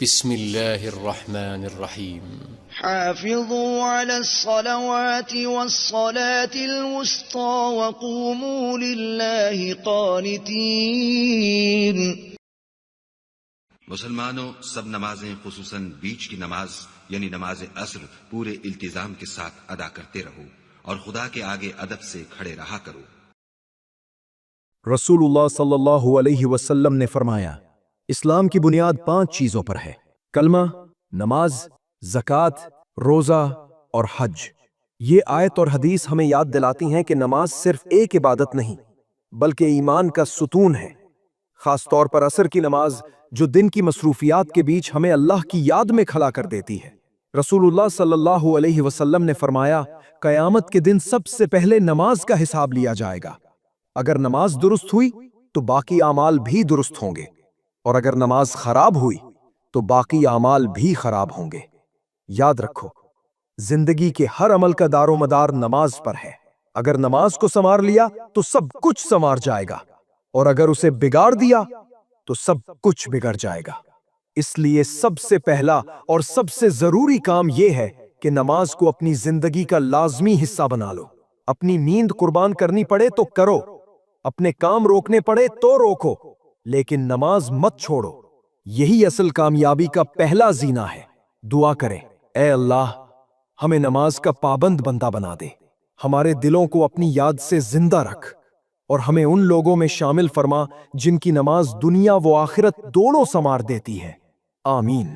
بسم اللہ الرحمن الرحیم حافظوا على الصلوات والصلاة الوسطى وقوموا لله قانتين۔ مسلمانوں، سب نمازیں خصوصاً بیچ کی نماز یعنی نماز عصر پورے التزام کے ساتھ ادا کرتے رہو اور خدا کے آگے ادب سے کھڑے رہا کرو۔ رسول اللہ صلی اللہ علیہ وسلم نے فرمایا، اسلام کی بنیاد 5 چیزوں پر ہے: کلمہ، نماز، زکوٰۃ، روزہ اور حج۔ یہ آیت اور حدیث ہمیں یاد دلاتی ہیں کہ نماز صرف ایک عبادت نہیں بلکہ ایمان کا ستون ہے، خاص طور پر عصر کی نماز جو دن کی مصروفیات کے بیچ ہمیں اللہ کی یاد میں کھڑا کر دیتی ہے۔ رسول اللہ صلی اللہ علیہ وسلم نے فرمایا، قیامت کے دن سب سے پہلے نماز کا حساب لیا جائے گا۔ اگر نماز درست ہوئی تو باقی اعمال بھی درست ہوں گے، اور اگر نماز خراب ہوئی تو باقی اعمال بھی خراب ہوں گے۔ یاد رکھو، زندگی کے ہر عمل کا دار و مدار نماز پر ہے۔ اگر نماز کو سنوار لیا تو سب کچھ سنوار جائے گا، اور اگر اسے بگاڑ دیا تو سب کچھ بگڑ جائے گا۔ اس لیے سب سے پہلا اور سب سے ضروری کام یہ ہے کہ نماز کو اپنی زندگی کا لازمی حصہ بنا لو۔ اپنی نیند قربان کرنی پڑے تو کرو، اپنے کام روکنے پڑے تو روکو، لیکن نماز مت چھوڑو۔ یہی اصل کامیابی کا پہلا زینہ ہے۔ دعا کریں، اے اللہ، ہمیں نماز کا پابند بندہ بنا دے، ہمارے دلوں کو اپنی یاد سے زندہ رکھ، اور ہمیں ان لوگوں میں شامل فرما جن کی نماز دنیا و آخرت دونوں سنوار دیتی ہے۔ آمین۔